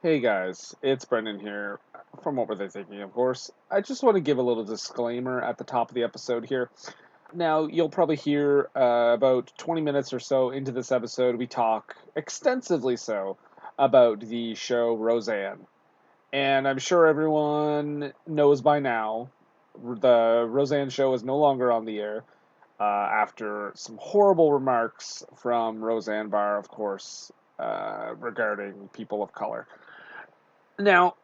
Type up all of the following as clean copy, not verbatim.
Hey guys, it's Brendan here from What Were They Thinking, of course. I just want to give a little disclaimer at the top of the episode here. Now, you'll probably hear about 20 minutes or so into this episode, we talk extensively so about the show Roseanne. And I'm sure everyone knows by now the Roseanne show is no longer on the air after some horrible remarks from Roseanne Barr, of course, regarding people of color. Now,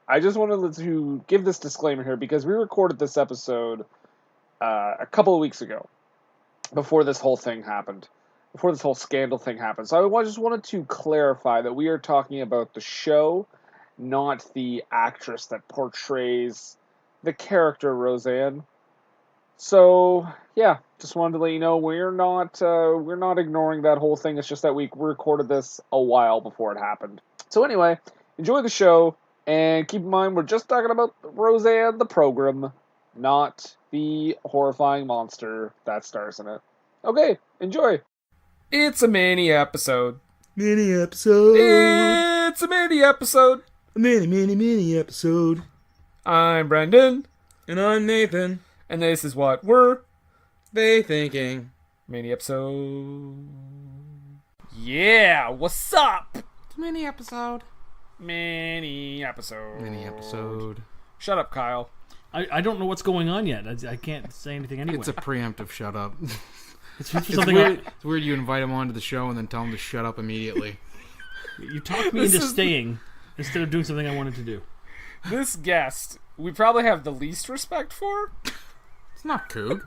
I just wanted to give this disclaimer here because we recorded this episode a couple of weeks ago before this whole thing happened, before this whole scandal thing happened. So I just wanted to clarify that we are talking about the show, not the actress that portrays the character Roseanne. So yeah, just wanted to let you know we're not ignoring that whole thing. It's just that we recorded this a while before it happened. So anyway. Enjoy the show, and keep in mind we're just talking about Roseanne the program, not the horrifying monster that stars in it. Okay, enjoy. It's a mini episode. Mini episode. It's a mini episode. A mini episode. I'm Brendan. And I'm Nathan. And this is what we're They thinking. mini episode. Yeah, what's up? It's a mini episode. Mini episode. Mini episode. Shut up, Kyle. I don't know what's going on yet. I can't say anything anyway. It's a preemptive shut up. It's Something it's weird you invite him onto the show and then tell him to shut up immediately. You talked me into staying instead of doing something I wanted to do. This guest, we probably have the least respect for. It's not Coog.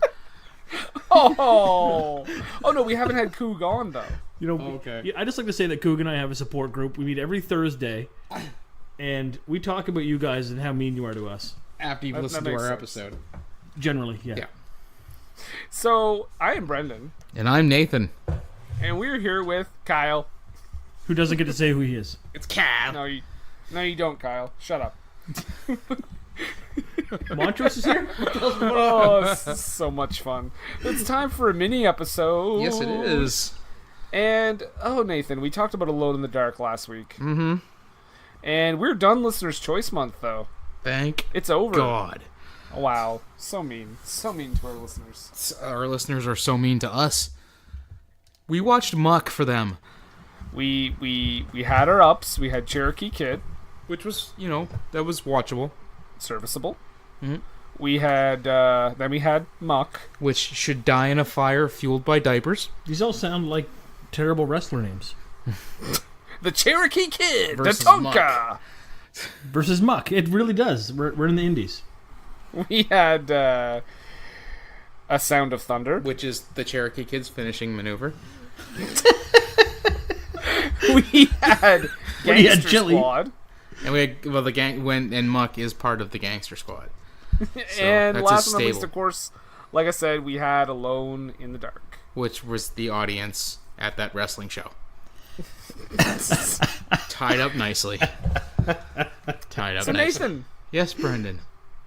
Oh no, we haven't had Coog on though. You know, Okay. I just like to say that Coog and I have a support group. We meet every Thursday, and we talk about you guys and how mean you are to us. After you've listened that to our makes sense. episode. Generally, yeah. So I am Brendan, And I'm Nathan. and we're here with Kyle. Who doesn't get to say who he is? It's Cal. No, you don't, Kyle. Shut up. Montrose is here? Oh, this is so much fun. It's time for a mini episode. Yes, it is. And, Nathan, we talked about Alone in the Dark last week. Mm-hmm. And we're done Listener's Choice Month, though. Thank It's over. God. Wow. So mean. So mean to our listeners. Our listeners are so mean to us. We watched Muck for them. We had our ups. We had Cherokee Kid. Which was, that was watchable. Serviceable. Mhm. We had, then we had Muck. Which should die in a fire fueled by diapers. These all sound like terrible wrestler names. The Cherokee Kid. Versus the Tonka. Muck. Versus Muck. It really does. We're in the Indies. We had, A Sound of Thunder. Which is the Cherokee Kid's finishing maneuver. We had We had Gangster Chili. Squad. And we had, the gang and Muck is part of the Gangster Squad. And that's last his but not least, stable. of course, like I said, we had Alone in the Dark. Which was the audience at that wrestling show. Tied up nicely. So Nathan, Yes, Brendan.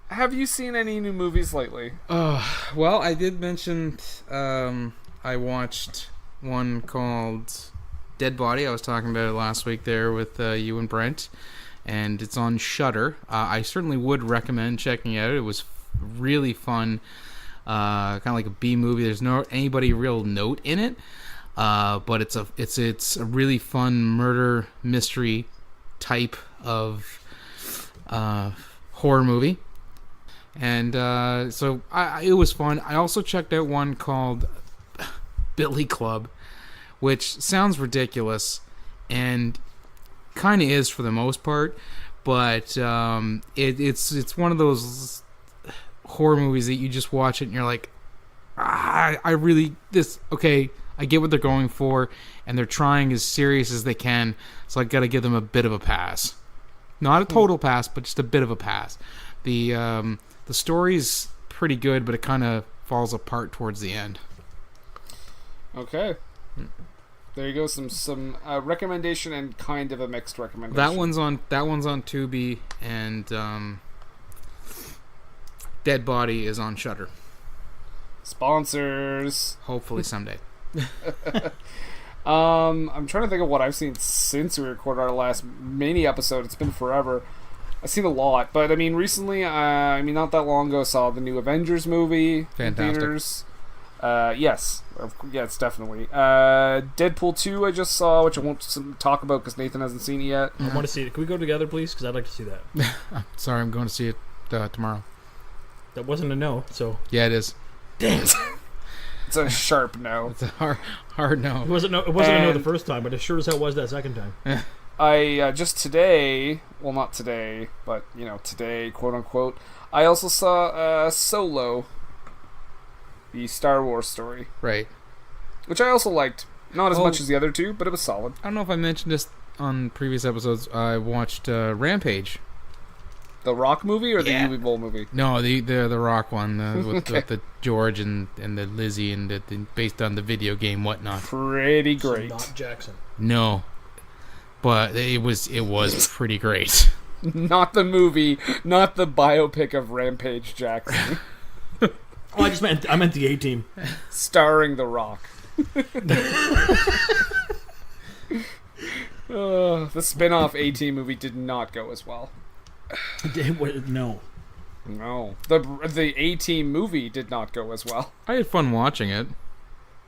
have you seen any new movies lately? Well, I did mention I watched one called Dead Body. I was talking about it last week there with you and Brent. And it's on Shudder. I certainly would recommend checking it out. It was really fun. Kind of like a B movie. There's no anybody real note in it. But it's a really fun murder mystery type of horror movie. And so it was fun. I also checked out one called Billy Club, which sounds ridiculous and kind of is for the most part, but it's one of those horror movies that you just watch it and you're like, I get what they're going for, and they're trying as serious as they can, so I gotta give them a bit of a pass. Not a total pass, but just a bit of a pass. The story's pretty good, but it kind of falls apart towards the end. Okay. There you go. Some recommendation and kind of a mixed recommendation. That one's on Tubi, and Dead Body is on Shudder. Sponsors. Hopefully someday. I'm trying to think of what I've seen since we recorded our last mini episode. It's been forever. I've seen a lot, but I mean, recently, not that long ago, I saw the new Avengers movie in theaters. Yes, definitely. Deadpool 2 I just saw, which I won't talk about because Nathan hasn't seen it yet. I want to see it. Can we go together, please? Because I'd like to see that. Sorry, I'm going to see it tomorrow. That wasn't a no, so... Yeah, it is. Damn it. It's a sharp no. It's a hard no. It wasn't a no the first time, but it sure as hell was that second time. I just today, well, not today, but today, quote unquote, I also saw Solo, the Star Wars story, Right. which I also liked. Not as much as the other two, but it was solid. I don't know if I mentioned this on previous episodes. I watched Rampage. The Rock movie or the Uwe Boll movie? No, the Rock one with the George and the Lizzie and the based on the video game whatnot. Pretty great. Not Jackson. No, but it was pretty great. Not the movie, not the biopic of Rampage Jackson, Oh, I meant the A-Team. starring The Rock. The spin-off A-Team movie did not go as well. No. No, the A-Team movie did not go as well. I had fun watching it.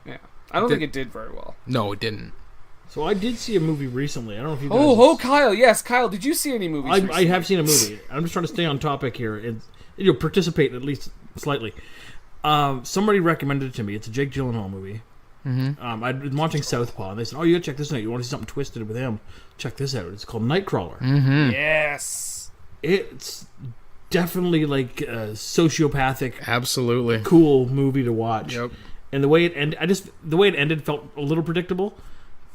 Yeah, I don't think it did very well. No, it didn't. So I did see a movie recently. I don't know if you guys... Oh, Kyle, yes, Kyle, did you see any movies I recently? have seen a movie. I'm just trying to stay on topic here and participate at least slightly. Somebody recommended it to me. It's a Jake Gyllenhaal movie. Mm-hmm. I'd been watching Southpaw, and they said, "Oh, you gotta check this out. You want to see something twisted with him? Check this out. It's called Nightcrawler." Mm-hmm. Yes. It's definitely like a sociopathic, Absolutely. cool movie to watch. Yep. And the way it ended, the way it ended felt a little predictable,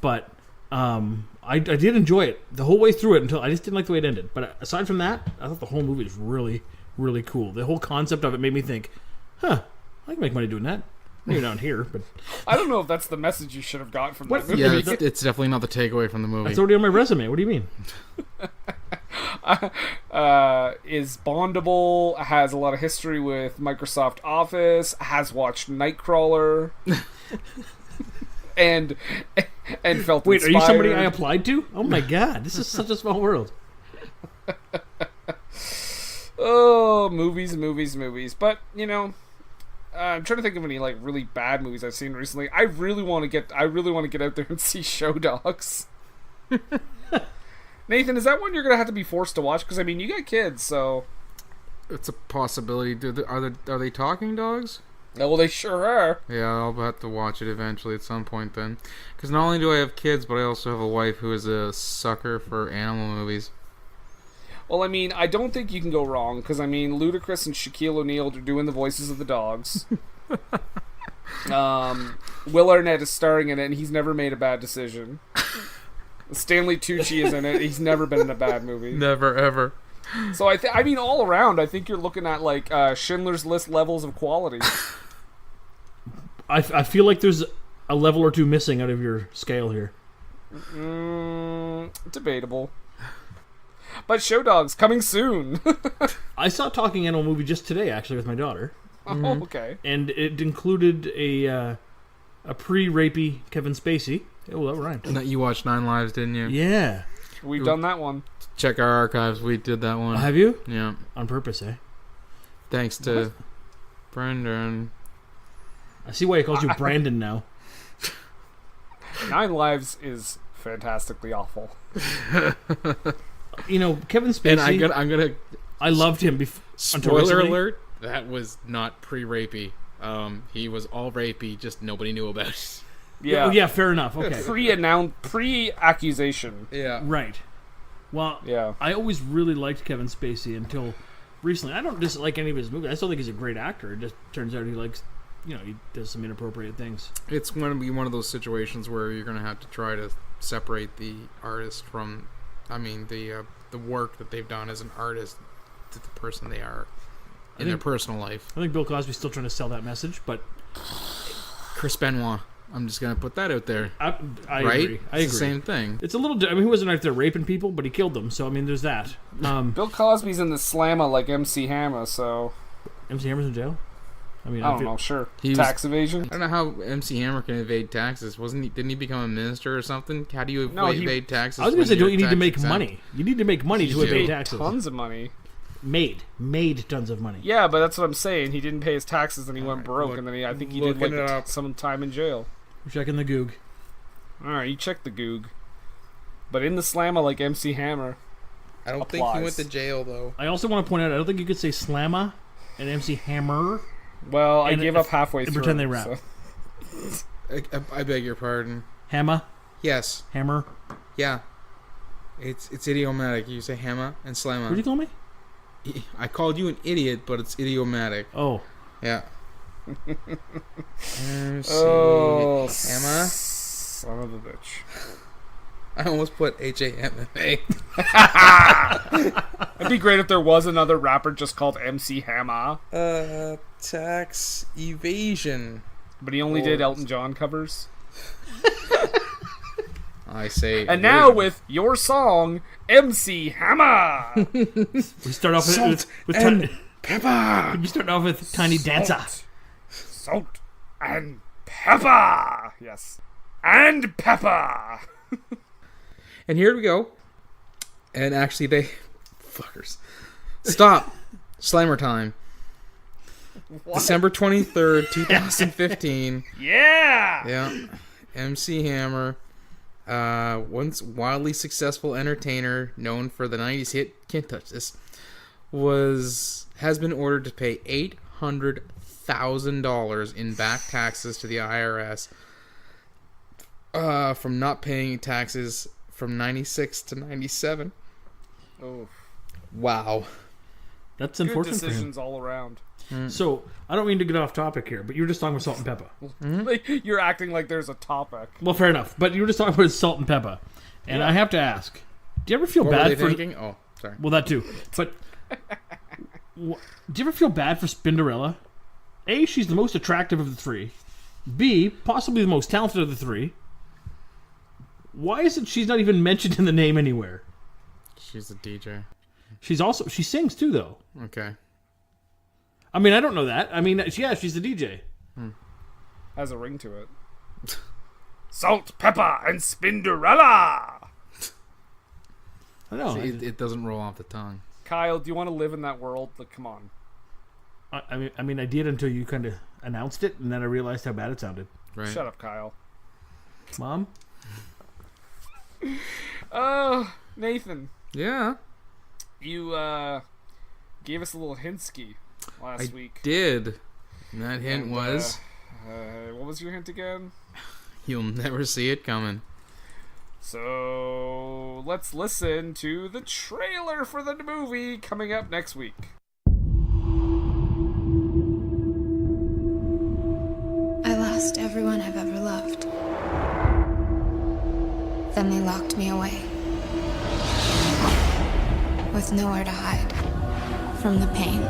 but I did enjoy it the whole way through it until I just didn't like the way it ended. But aside from that, I thought the whole movie was really, really cool. The whole concept of it made me think, I can make money doing that. Maybe not here, but I don't know if that's the message you should have got from that movie. Yeah, it's definitely not the takeaway from the movie. it's already on my resume. What do you mean? Is bondable, has a lot of history with Microsoft Office, has watched Nightcrawler, and felt Wait, inspired. are you somebody I applied to? Oh my god, this is such a small world. Oh, movies. But I'm trying to think of any like really bad movies I've seen recently. I really want to get out there and see Show Dogs. Nathan, is that one you're gonna have to be forced to watch? Because I mean, you got kids, so It's a possibility. Are they talking dogs? well, they sure are. Yeah, I'll have to watch it eventually at some point then. Because not only do I have kids, but I also have a wife who is a sucker for animal movies. Well, I mean, I don't think you can go wrong, because, I mean, Ludacris and Shaquille O'Neal are doing the voices of the dogs. Will Arnett is starring in it, and he's never made a bad decision. Stanley Tucci is in it. He's never been in a bad movie. Never, ever. So, I mean, all around, I think you're looking at, like, Schindler's List levels of quality. I feel like there's a level or two missing out of your scale here. Debatable. But Show Dogs, coming soon. I saw a Talking Animal movie just today, actually, with my daughter. Oh, okay. And it included a pre-rapey Kevin Spacey. Oh, that rhymed. You watched 9 Lives, didn't you? Yeah. We've done that one. Check our archives. We did that one. Have you? Yeah. On purpose, eh? Thanks to Brendan. I see why he calls you Brandon now. 9 Lives is fantastically awful. Kevin Spacey. And I'm gonna. I loved him before. Spoiler alert! That was not pre-rapey. He was all rapey, just nobody knew about it. Yeah. Oh, yeah, fair enough. Okay. Pre-accusation. Yeah. Right. Well, Yeah. I always really liked Kevin Spacey until recently. I don't dislike any of his movies. I still think he's a great actor. It just turns out he likes, he does some inappropriate things. It's going to be one of those situations where you're going to have to try to separate the artist from, the work that they've done as an artist to the person they are in their personal life. I think Bill Cosby's still trying to sell that message, but Chris Benoit. I'm just going to put that out there. I right? agree. I It's agree. the same thing. It's a little. He wasn't out there raping people, but he killed them. So there's that. Bill Cosby's in the slammer like MC Hammer, so... MC Hammer's in jail. I mean, I don't know. Sure. He was- Tax evasion. I don't know how MC Hammer can evade taxes. Didn't he become a minister or something? How do you evade taxes? I was going to say, when don't you're you need to tax make exempt? money? You need to make money to You evade do. taxes. Tons of money. Made tons of money. Yeah, but that's what I'm saying. He didn't pay his taxes and he went broke, and then I think he did looking it up. some time in jail. We're checking the Goog. All right, you check the goog. But in the slammer, like MC Hammer. I don't think he Applies. went to jail though. I also want to point out, I don't think you could say Slamma and MC Hammer. Well, I And gave if- up halfway and through. pretend they rap. so- I beg your pardon. Hammer. Yes. Hammer. Yeah. It's idiomatic. You say hammer and slammer. What did you call me? I called you an idiot, but it's idiomatic. Oh. Yeah. MC Oh, Hammer. son of a bitch. I almost put HAMMA. It'd be great if there was another rapper just called MC Hammer. Tax evasion. But he only did Elton John covers. I say. And now with your song, MC Hammer. We start off Salt with and pepper. we start off with Tiny Dancer. Salt and pepper. Yes. And pepper. And here we go. And actually, they fuckers. Stop. Slammer time. December 23rd, 2015. Yeah. Yeah. MC Hammer. Once wildly successful entertainer known for the 90s hit Can't Touch This, has been ordered to pay $800,000 in back taxes to the IRS from not paying taxes from 96 to 97. Oh, Wow. That's good unfortunate for him. decisions all around. So, I don't mean to get off topic here, but you were just talking about salt and pepper. Like, you're acting like there's a topic. Well, fair enough. But you were just talking about salt and pepper. And I have to ask, do you ever feel What were bad they for... thinking? Oh, sorry. Well, that too. But do you ever feel bad for Spinderella? A, she's the most attractive of the three. B, possibly the most talented of the three. Why is it she's not even mentioned in the name anywhere? She's a DJ. She sings too, though. Okay. I mean, I don't know that. I mean, yeah, she's the DJ. Has a ring to it. Salt, pepper, and Spinderella. I know. See, it doesn't roll off the tongue. Kyle, do you want to live in that world? Like, come on. I mean, I did until you kind of announced it, and then I realized how bad it sounded. Right. Shut up, Kyle. Mom? Nathan, Yeah. you gave us a little hint-ski last week. Did. And that hint And, was, what was your hint again? you'll never see it coming. So let's listen to the trailer for the movie coming up next week. I lost everyone I've ever loved. Then they locked me away. With nowhere to hide from the pain.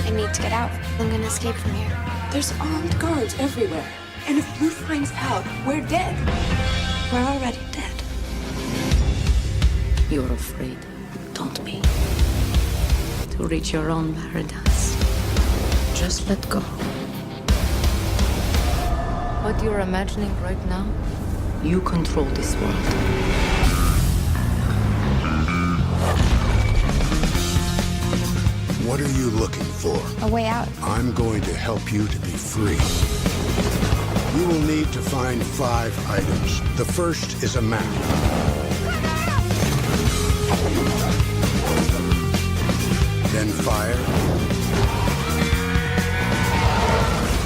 I need to get out. I'm gonna escape from here. There's armed guards everywhere. And if Blue finds out, we're dead. We're already dead. You're afraid, don't be. To reach your own paradise. Just let go. What you're imagining right now, you control this world. What are you looking for? A way out. I'm going to help you to be free. You will need to find 5 items. The first is a map. Then fire.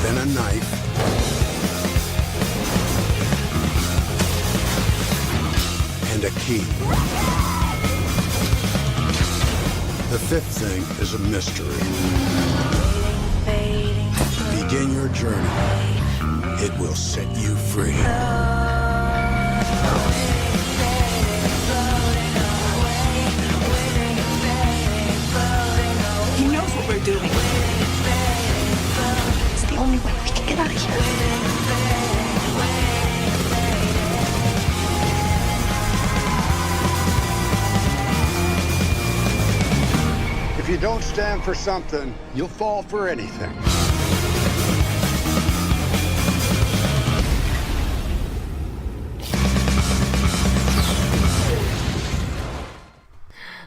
Then a knife. And a key. The 5th thing is a mystery. Begin your journey It will set you free. He knows what we're doing. It's the only way we can get out of here. If you don't stand for something, you'll fall for anything.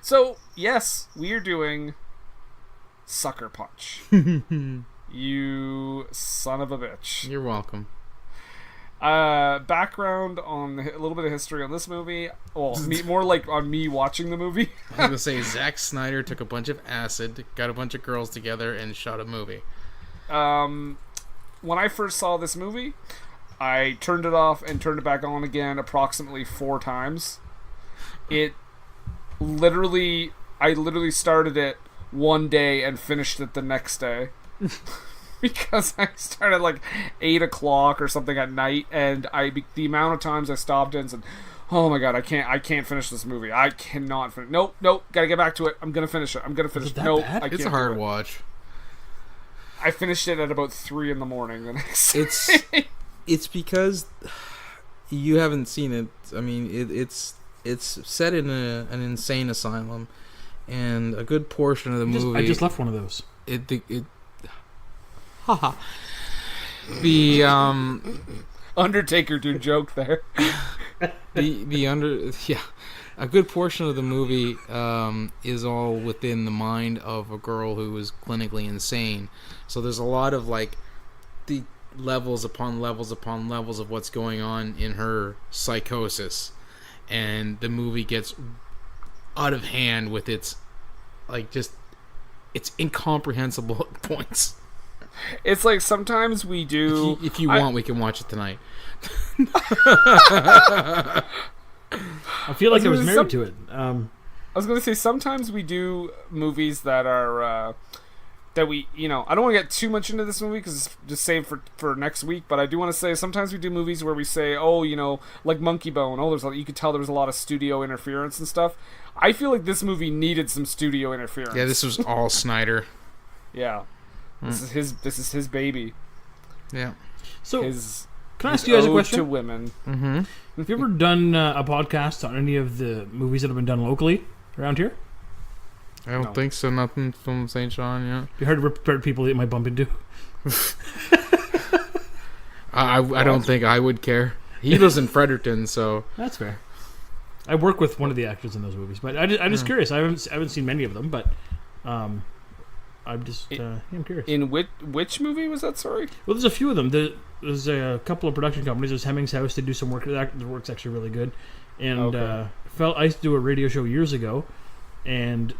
So, yes, we're doing Sucker Punch. You son of a bitch. You're welcome. Background on a little bit of history on this movie. Well, more like on me watching the movie. I was going to say, Zack Snyder took a bunch of acid, got a bunch of girls together, and shot a movie. When I first saw this movie, I turned it off and turned it back on again approximately 4 times. I literally started it one day and finished it the next day. Because I started like 8 o'clock or something at night, and the amount of times I stopped and said, "Oh my god, I can't finish this movie. I cannot finish. Nope, gotta get back to it. I'm gonna finish it. Nope, I can't. It's a hard watch. I finished it at about 3 in the morning the next day. It's because you haven't seen it. I mean, it's set in an insane asylum, and a good portion of the movie. I just left one of those. Haha. The Undertaker dude joke there. a good portion of the movie is all within the mind of a girl who is clinically insane. So there's a lot of like the levels upon levels upon levels of what's going on in her psychosis, and the movie gets out of hand with its incomprehensible points. It's like sometimes we do. If you want, we can watch it tonight. I feel like I was married to it. I was going to say sometimes we do movies that are that we, I don't want to get too much into this movie because it's just saved for next week. But I do want to say sometimes we do movies where we say, like Monkey Bone. You could tell there was a lot of studio interference and stuff. I feel like this movie needed some studio interference. Yeah, this was all Snyder. Yeah. This is his baby. Yeah. So, can I ask you guys a question? To women. Mm-hmm. Have you ever done a podcast on any of the movies that have been done locally around here? I don't think so. Nothing from St. John yet. You heard of people that you might bump into? I don't think I would care. He lives in Fredericton, so that's fair. I work with one of the actors in those movies, but I'm just curious. I haven't seen many of them, but I'm just I'm curious. In which movie was that? Sorry. Well, there's a few of them. There's a couple of production companies. There's Hemming's House. They do some work. The work's actually really good. And I used to do a radio show years ago, and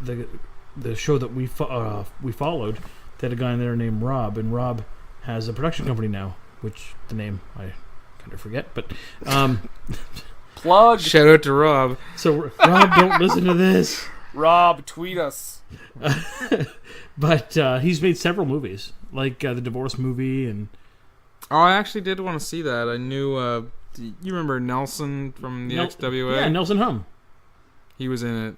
the show that we followed, they had a guy in there named Rob, and Rob has a production company now, which the name I kind of forget, but plug. Shout out to Rob. So Rob, don't listen to this. Rob, tweet us. But he's made several movies, like the divorce movie, and I actually did want to see that. I knew you remember Nelson from the XWA? Yeah, Nelson Hum. He was in it.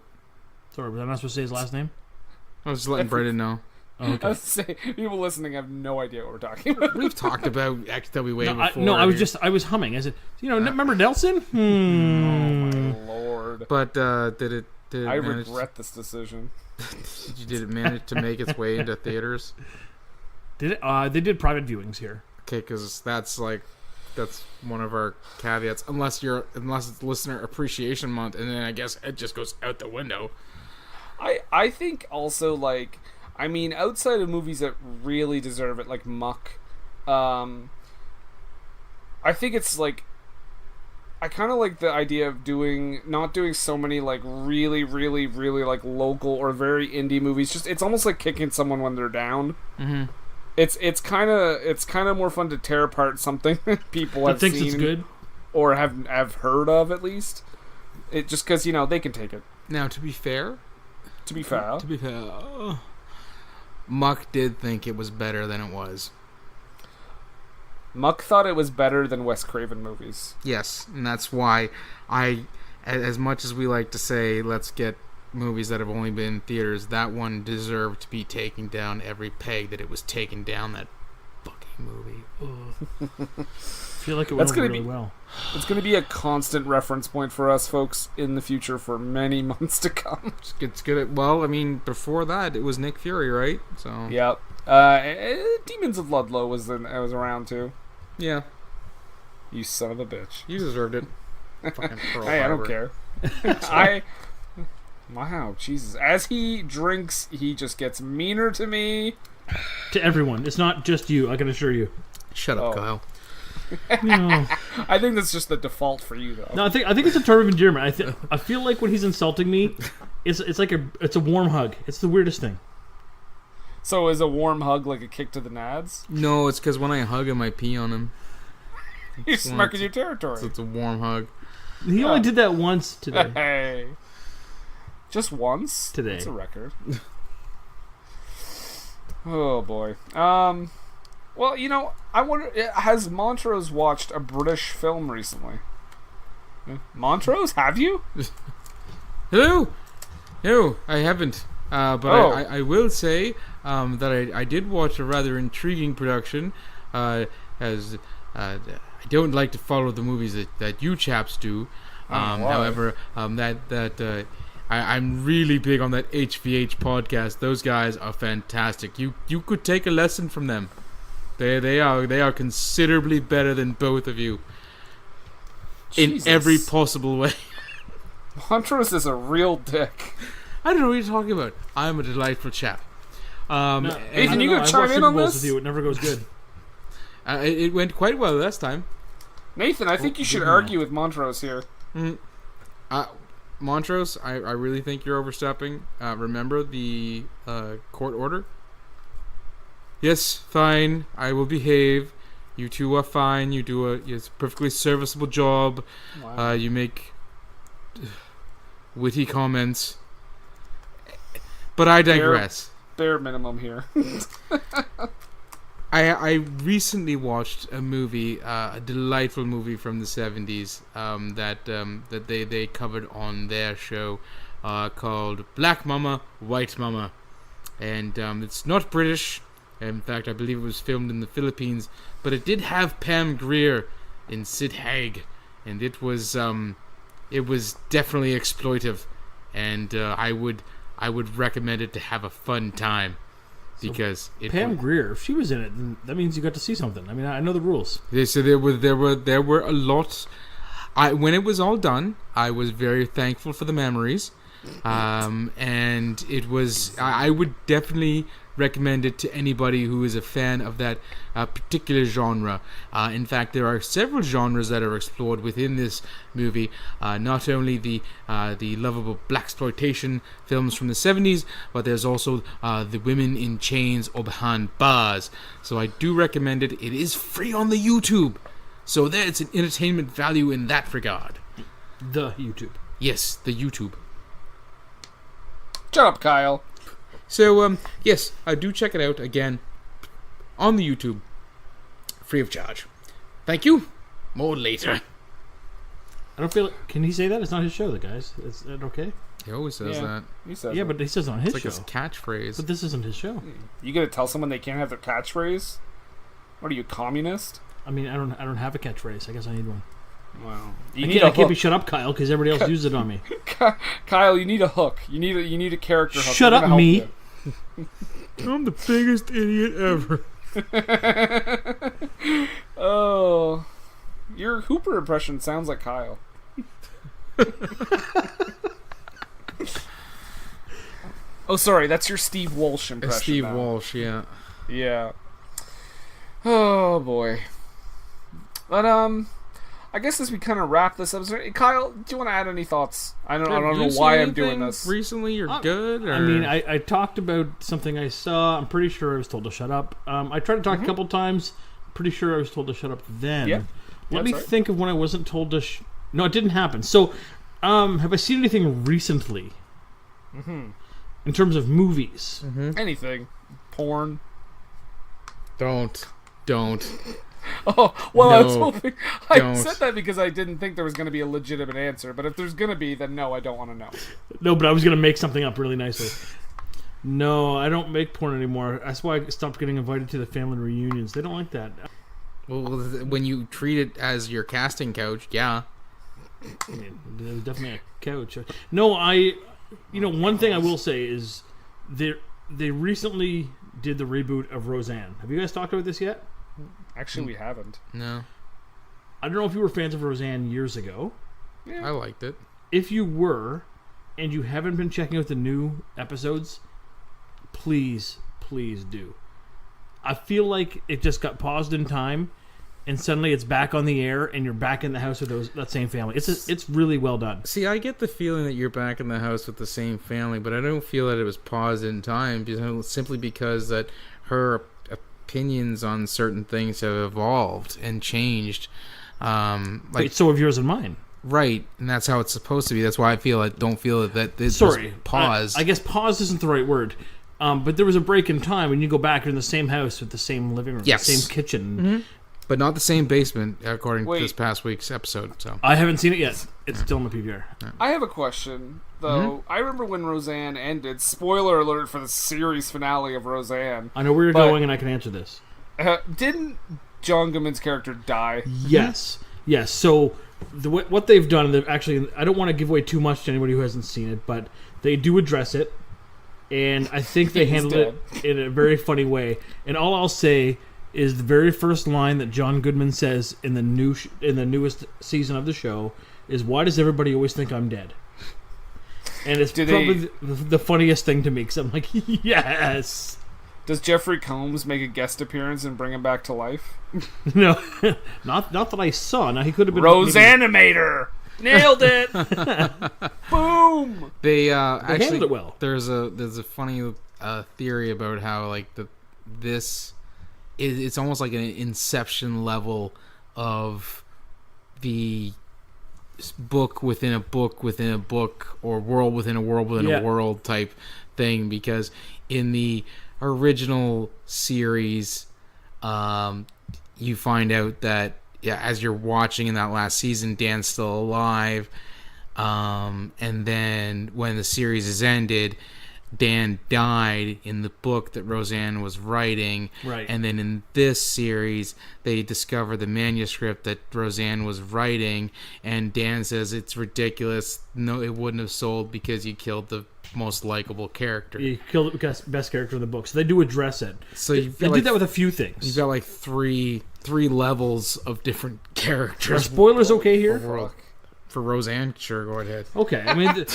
Sorry, was I not supposed to say his last name? I was just letting Brendan know. Oh, okay. I was saying, people listeing have no idea what we're talking about. We've talked about XWA before. I was humming. I said, remember Nelson? Oh my lord! But did it I regret this decision. Did it manage to make its way into theaters? Did it? They did private viewings here. Okay, because that's one of our caveats. Unless it's Listener Appreciation Month, and then I guess it just goes out the window. I think also outside of movies that really deserve it, like Muck, I think it's like. I kind of like the idea of not doing so many like really, really, really like local or very indie movies. It's almost like kicking someone when they're down. Mm-hmm. It's kind of more fun to tear apart something that people have thinks seen it's good or have heard of at least. It just because they can take it. Now, to be fair, Oh. Muck did think it was better than it was. Muck thought it was better than Wes Craven movies. Yes, and that's why as much as we like to say, let's get movies that have only been in theaters, that one deserved to be taking down every peg that it was taken down, that fucking movie. I feel like it went over really well. It's going to be a constant reference point for us folks in the future for many months to come. It's good. Well, I mean, before that, it was Nick Fury, right? So Yep. Demons of Ludlow was around too. Yeah. You son of a bitch. You deserved it. Fucking Pearl Hey, I don't Harbor. care. Wow, Jesus. As he drinks, he just gets meaner to me. To everyone. It's not just you, I can assure you. Shut up, Kyle. No. I think that's just the default for you, though. No, I think it's a term of endearment. I feel like when he's insulting me, it's like a warm hug. It's the weirdest thing. So is a warm hug like a kick to the nads? No, it's because when I hug him, I pee on him. You're marking your territory. So it's a warm hug. He only did that once today. Hey. Just once? Today. That's a record. Oh, boy. Well, you know, I wonder, has Montrose watched a British film recently? Montrose, have you? No, I haven't. But I will say that I did watch a rather intriguing production. As I don't like to follow the movies that you chaps do. However, I'm really big on that HVH podcast. Those guys are fantastic. You could take a lesson from them. They are considerably better than both of you. Jesus. In every possible way. Montrose is a real dick. I don't know what you're talking about. I'm a delightful chap. Nathan, you gonna chime in on this? With you. It never goes good. It went quite well last time. Nathan, I think you should argue with Montrose here. Montrose, I really think you're overstepping. Remember the court order? Yes, fine. I will behave. You two are fine. You do a perfectly serviceable job. Wow. You make witty comments. But I digress. Bare minimum here. I recently watched a movie, a delightful movie from the 70s that they covered on their show called Black Mama, White Mama. And it's not British. In fact, I believe it was filmed in the Philippines. But it did have Pam Grier and Sid Haig. And it was definitely exploitive. And I would recommend it to have a fun time. Because Pam Grier, if she was in it, then that means you got to see something. I mean, I know the rules. So there were a lot. When it was all done, I was very thankful for the memories, and it was. I would definitely recommend it to anybody who is a fan of that particular genre. In fact, there are several genres that are explored within this movie. Not only the lovable blaxploitation films from the 70s, but there's also the women in chains or behind bars. So I do recommend it. It is free on the YouTube. So there's an entertainment value in that regard. The YouTube. Yes, the YouTube. Shut up, Kyle. So, yes, I do check it out again on the YouTube, free of charge. Thank you. More later. I don't feel. Can he say that? It's not his show, the guys. Is that okay? He always says that. He says Yeah, it. but he says it on his It's show. like his catchphrase. But this isn't his show. You gonna tell someone they can't have their catchphrase? What are you, communist? I mean, I don't have a catchphrase. I guess I need one. Wow. I can't be shut up, Kyle, because everybody else uses it on me. Kyle, you need a hook. You need a character hook. Shut up, me. I'm the biggest idiot ever. Oh, your Hooper impression sounds like Kyle. Oh, sorry, that's your Steve Walsh impression. Steve now. Walsh, yeah. Yeah. Oh boy. But I guess as we kind of wrap this episode, Kyle, do you want to add any thoughts? I don't know why I'm doing this. Recently, you're good. Or? I mean, I talked about something I saw. I'm pretty sure I was told to shut up. I tried to talk a couple times. Pretty sure I was told to shut up then. Yeah. Let me think of when I wasn't told to. No, it didn't happen. So, have I seen anything recently? In terms of movies, Anything, porn. Don't. Oh, well, I was No, hoping... I don't. said that because I didn't think there was going to be a legitimate answer. But if there's going to be, then no, I don't want to know. No, but I was gonna make something up really nicely. No, I don't make porn anymore. That's why I stopped getting invited to the family reunions. They don't like that. Well, when you treat it as your casting couch, yeah. I mean, there was definitely a couch. No, one thing I will say is they recently did the reboot of Roseanne. Have you guys talked about this yet? Actually, we haven't. No, I don't know if you were fans of Roseanne years ago. I liked it. If you were, and you haven't been checking out the new episodes, please do. I feel like it just got paused in time, and suddenly it's back on the air, and you're back in the house with that same family. It's really well done. See, I get the feeling that you're back in the house with the same family, but I don't feel that it was paused in time, simply because that her opinions on certain things have evolved and changed. Wait, so have yours and mine. Right, and that's how it's supposed to be. That's why I don't feel that this Sorry, was paused. I guess paused isn't the right word. But there was a break in time when you go back, you're in the same house with the same living room, Yes. the same kitchen. Mm-hmm. But not the same basement, according Wait. to this past week's episode. So I haven't seen it yet. It's still in my PVR. I have a question, though. I remember when Roseanne ended. Spoiler alert for the series finale of Roseanne. I know where you're But- going, and I can answer this. Didn't John Goodman's character die? Yes. So what they've done, actually, I don't want to give away too much to anybody who hasn't seen it, but they do address it, and I think they handled it in a very funny way. And all I'll say is the very first line that John Goodman says in the newest season of the show is, "Why does everybody always think I'm dead?" And it's probably the funniest thing to me, because I'm like, yes. Does Jeffrey Combs make a guest appearance and bring him back to life? No, not that I saw. Now he could have been Roseanimator! Nailed it! Boom! they handled actually it well. There's a funny theory about how like it's almost like an Inception level of the book within a book within a book, or world within a world within a world type thing, because in the original series you find out that as you're watching in that last season, Dan's still alive, and then when the series is ended, Dan died in the book that Roseanne was writing. Right. And then in this series, they discover the manuscript that Roseanne was writing, and Dan says it's ridiculous. No, it wouldn't have sold because you killed the most likable character. You killed the best character in the book, so they do address it. So they did that with a few things. You've got like three levels of different characters. Are spoilers okay here? For Roseanne, sure, go ahead. Okay, I mean,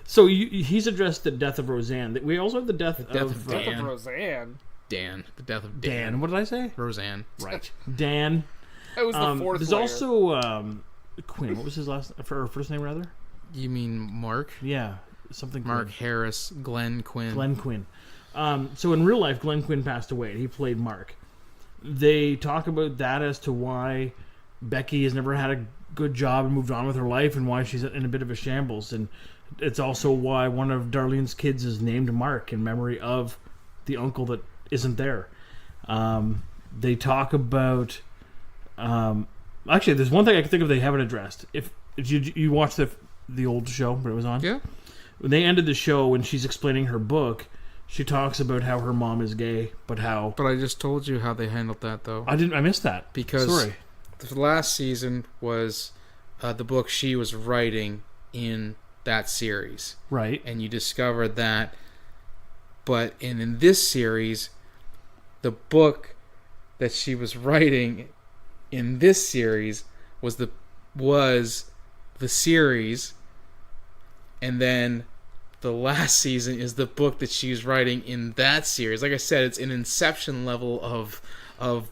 so he's addressed the death of Roseanne. We also have the death of Death of Roseanne. Dan. The death of Dan. What did I say? Roseanne. Right. Dan. It was the fourth There's layer. also Quinn. What was his first name, rather? You mean Mark? Yeah, something. Mark Quinn. Harris, Glenn Quinn. Glenn Quinn. So in real life, Glenn Quinn passed away. He played Mark. They talk about that as to why Becky has never had a good job and moved on with her life, and why she's in a bit of a shambles. And it's also why one of Darlene's kids is named Mark in memory of the uncle that isn't there. They talk about... actually, there's one thing I can think of they haven't addressed. If you watched the old show when it was on? Yeah. When they ended the show, when she's explaining her book, she talks about how her mom is gay, but I just told you how they handled that, though. I missed that. Because sorry. The last season was the book she was writing in that series. Right. And you discovered that. But in this series, the book that she was writing in this series was the series, and then the last season is the book that she's writing in that series. Like I said, it's an Inception level of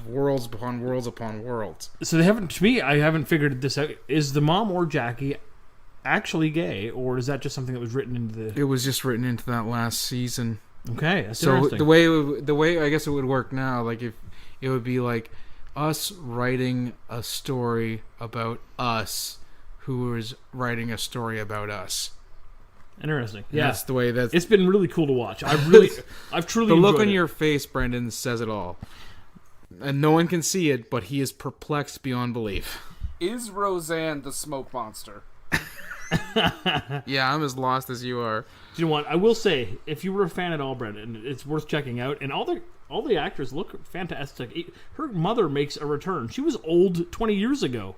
worlds upon worlds upon worlds. So they haven't. To me, I haven't figured this out. Is the mom or Jackie actually gay, or is that just something that was written into the? It was just written into that last season. Okay, that's so interesting. the way I guess it would work now, like if it would be like us writing a story about us, who is writing a story about us. Interesting. Yeah. That's the way it's been really cool to watch. I've truly the look enjoyed on it. your face, Brendan, says it all. And no one can see it, but he is perplexed beyond belief. Is Roseanne the smoke monster? Yeah, I'm as lost as you are. Do you know what? I will say, if you were a fan at all, Brendan, it's worth checking out. And all the actors look fantastic. Her mother makes a return. She was old 20 years ago,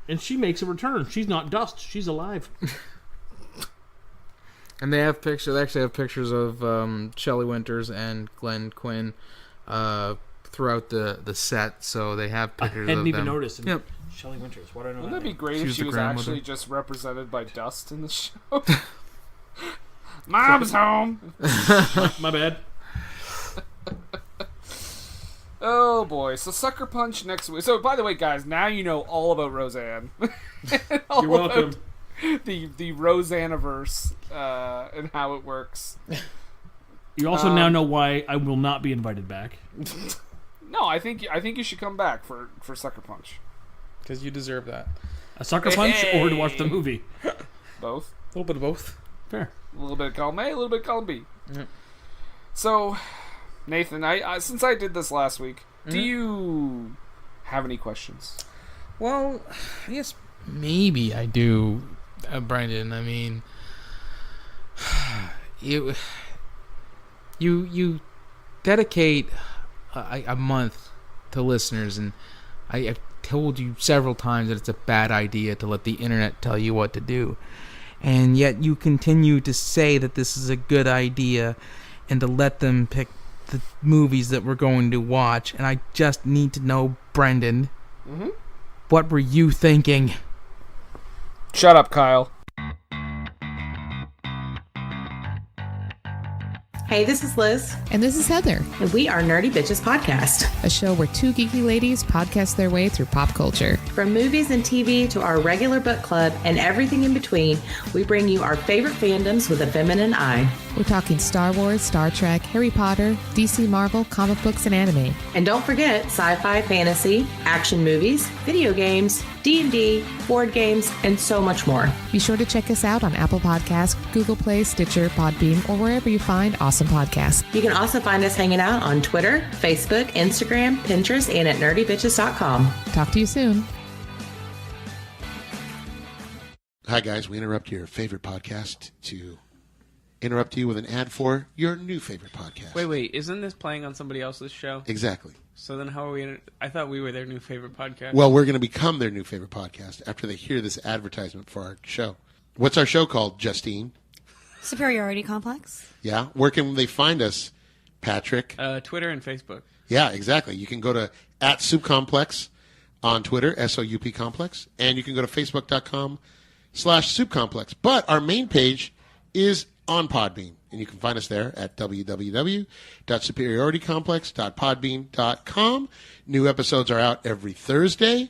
and she makes a return. She's not dust. She's alive. And they have pictures. They actually have pictures of Shelley Winters and Glenn Quinn throughout the set. So they have pictures of them. I hadn't even noticed. Yep. Shelley Winters. What do I know? Wouldn't that be great if she was actually just represented by dust in the show? Mom's home. My bad. Oh boy! So Sucker Punch next week. So by the way, guys, now you know all about Roseanne. You're welcome. The Roseanniverse and how it works. You also now know why I will not be invited back. No, I think you should come back for Sucker Punch. Because you deserve that. A Sucker Punch or to watch the movie? Both. A little bit of both. Fair. A little bit of column A, a little bit of column B. Mm-hmm. So, Nathan, I since I did this last week, do you have any questions? Well, I guess maybe I do, Brendan. I mean, you dedicate a month to listeners, and I've told you several times that it's a bad idea to let the internet tell you what to do. And yet you continue to say that this is a good idea and to let them pick the movies that we're going to watch. And I just need to know, Brendan, what were you thinking? Shut up, Kyle. Hey, this is Liz. And this is Heather. And we are Nerdy Bitches Podcast, a show where two geeky ladies podcast their way through pop culture. From movies and TV to our regular book club and everything in between, we bring you our favorite fandoms with a feminine eye. We're talking Star Wars, Star Trek, Harry Potter, DC, Marvel, comic books, and anime. And don't forget sci-fi, fantasy, action movies, video games, D&D, board games, and so much more. Be sure to check us out on Apple Podcasts, Google Play, Stitcher, Podbean, or wherever you find awesome podcasts. You can also find us hanging out on Twitter, Facebook, Instagram, Pinterest, and at nerdybitches.com. Talk to you soon. Hi, guys. We interrupt your favorite podcast to interrupt you with an ad for your new favorite podcast. Wait. Isn't this playing on somebody else's show? Exactly. So then how are we... I thought we were their new favorite podcast. Well, we're going to become their new favorite podcast after they hear this advertisement for our show. What's our show called, Justine? Superiority Complex. Yeah. Where can they find us, Patrick? Twitter and Facebook. Yeah, exactly. You can go to @SoupComplex on Twitter, SOUP Complex, and you can go to Facebook.com/SoupComplex. But our main page is on Podbean, and you can find us there at www.superioritycomplex.podbean.com. New episodes are out every Thursday.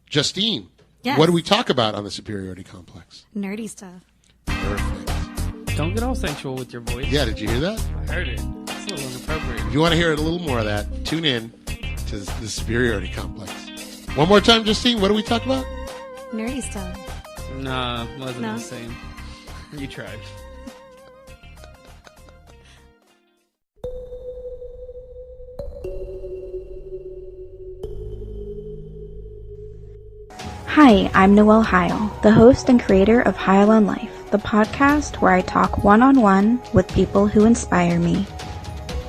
Justine, yes. What do we talk about on the Superiority Complex? Nerdy stuff. Perfect. Don't get all sensual with your voice. Yeah, did you hear that? I heard it. It's a little inappropriate. If you want to hear a little more of that, tune in to the Superiority Complex. One more time, Justine, what do we talk about? Nerdy stuff. Nah, wasn't the same. You tried. Hi, I'm Noelle Heil, the host and creator of Heil on Life, the podcast where I talk one-on-one with people who inspire me.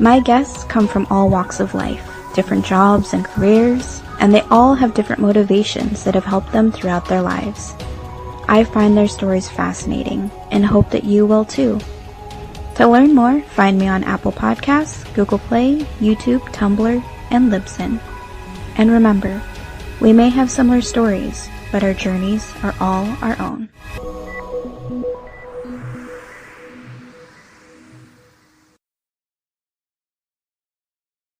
My guests come from all walks of life, different jobs and careers, and they all have different motivations that have helped them throughout their lives. I find their stories fascinating and hope that you will too. To learn more, find me on Apple Podcasts, Google Play, YouTube, Tumblr, and Libsyn. And remember, we may have similar stories, but our journeys are all our own.